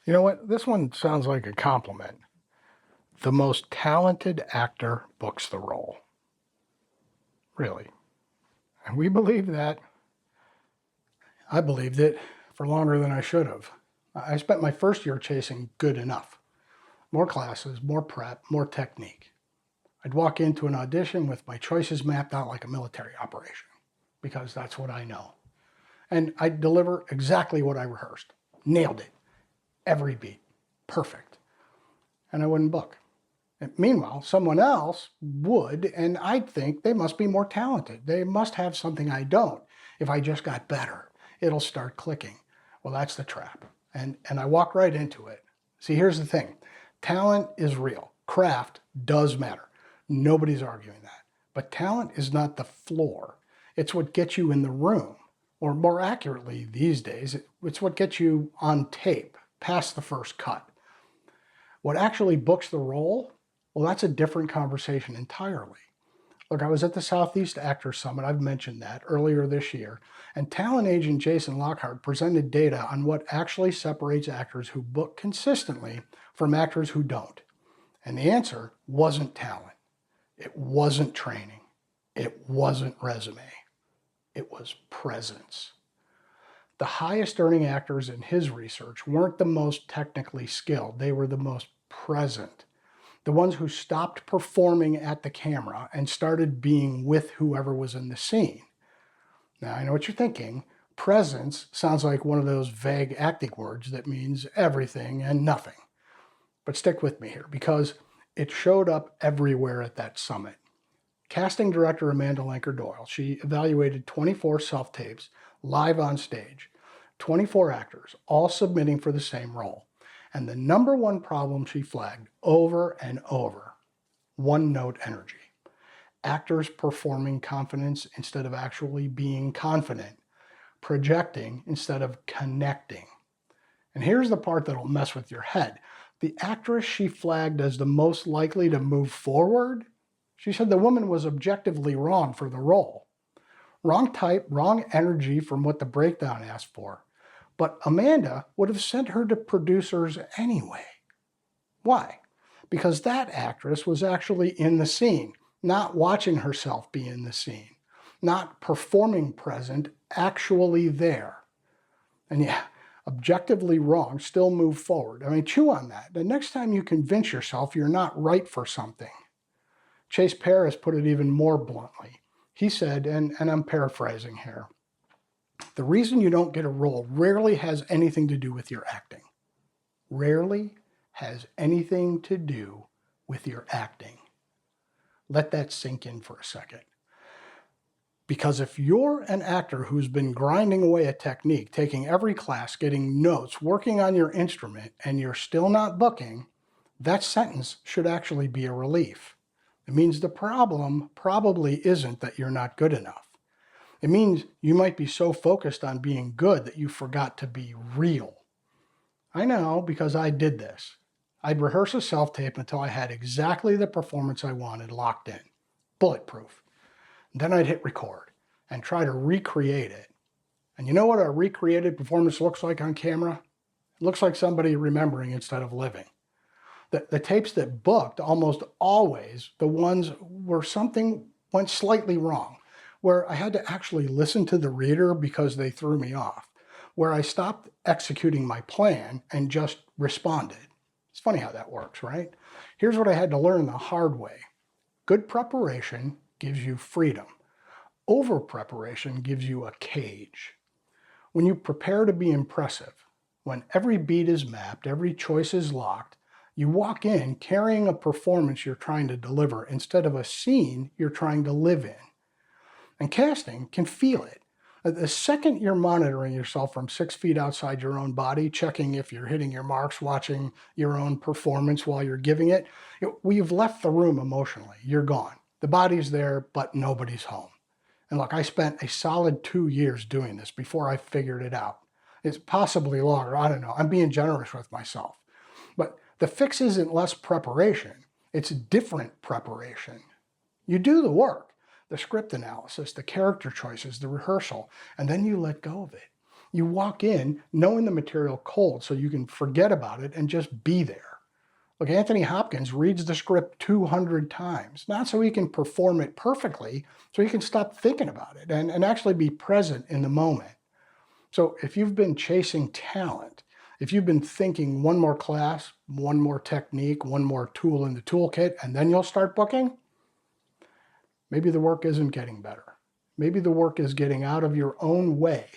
You know what? This one sounds like a compliment. The most talented actor books the role. Really. And we believe that. I believed it for longer than I should have. I spent my first year chasing good enough. More classes, more prep, more technique. I'd walk into an audition with my choices mapped out like a military operation, because that's what I know. And I'd deliver exactly what I rehearsed. Nailed it. Every beat. Perfect. And I wouldn't book. And meanwhile, someone else would, and I'd think they must be more talented. They must have something I don't. If I just got better, it'll start clicking. Well, that's the trap. And I walked right into it. See, here's the thing. Talent is real. Craft does matter. Nobody's arguing that. But talent is not the floor. It's what gets you in the room. Or more accurately these days, it's what gets you on tape, past the first cut. What actually books the role? Well, that's a different conversation entirely. Look, I was at the Southeast Actors Summit, I've mentioned that, earlier this year, and talent agent Jason Lockhart presented data on what actually separates actors who book consistently from actors who don't. And the answer wasn't talent. It wasn't training. It wasn't resume. It was presence. The highest earning actors in his research weren't the most technically skilled. They were the most present. The ones who stopped performing at the camera and started being with whoever was in the scene. Now, I know what you're thinking. Presence sounds like one of those vague acting words that means everything and nothing. But stick with me here, because it showed up everywhere at that summit. Casting director Amanda Lanker Doyle, she evaluated 24 self-tapes live on stage, 24 actors, all submitting for the same role. And the number one problem she flagged over and over, one-note energy. Actors performing confidence instead of actually being confident, projecting instead of connecting. And here's the part that'll mess with your head. The actress she flagged as the most likely to move forward, she said the woman was objectively wrong for the role. Wrong type, wrong energy from what the breakdown asked for. But Amanda would have sent her to producers anyway. Why? Because that actress was actually in the scene, not watching herself be in the scene, not performing present, actually there. And yeah, objectively wrong, still move forward. I mean, chew on that. The next time you convince yourself you're not right for something. Chase Paris put it even more bluntly. He said, and I'm paraphrasing here, the reason you don't get a role rarely has anything to do with your acting. Rarely has anything to do with your acting. Let that sink in for a second. Because if you're an actor who's been grinding away at technique, taking every class, getting notes, working on your instrument, and you're still not booking, that sentence should actually be a relief. It means the problem probably isn't that you're not good enough. It means you might be so focused on being good that you forgot to be real. I know, because I did this. I'd rehearse a self-tape until I had exactly the performance I wanted locked in, bulletproof. Then I'd hit record and try to recreate it. And you know what a recreated performance looks like on camera? It looks like somebody remembering instead of living. The tapes that booked, almost always, the ones where something went slightly wrong, where I had to actually listen to the reader because they threw me off, where I stopped executing my plan and just responded. It's funny how that works, right? Here's what I had to learn the hard way. Good preparation gives you freedom. Over preparation gives you a cage. When you prepare to be impressive, when every beat is mapped, every choice is locked, you walk in carrying a performance you're trying to deliver instead of a scene you're trying to live in. And casting can feel it. The second you're monitoring yourself from 6 feet outside your own body, checking if you're hitting your marks, watching your own performance while you're giving it, you've left the room emotionally. You're gone. The body's there, but nobody's home. And look, I spent a solid 2 years doing this before I figured it out. It's possibly longer, I don't know. I'm being generous with myself. But the fix isn't less preparation. It's different preparation. You do the work, the script analysis, the character choices, the rehearsal, and then you let go of it. You walk in knowing the material cold so you can forget about it and just be there. Look, Anthony Hopkins reads the script 200 times, not so he can perform it perfectly, so he can stop thinking about it and actually be present in the moment. So if you've been chasing talent, if you've been thinking one more class, one more technique, one more tool in the toolkit, and then you'll start booking, maybe the work isn't getting better. Maybe the work is getting out of your own way.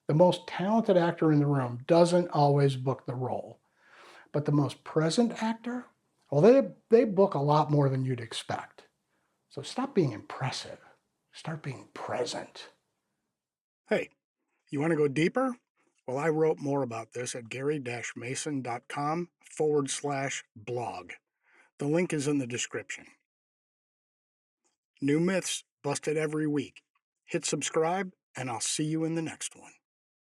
The most talented actor in the room doesn't always book the role, but the most present actor, well, they book a lot more than you'd expect. So stop being impressive. Start being present. Hey, you want to go deeper? Well, I wrote more about this at gary-mason.com/blog. The link is in the description. New myths busted every week. Hit subscribe, and I'll see you in the next one.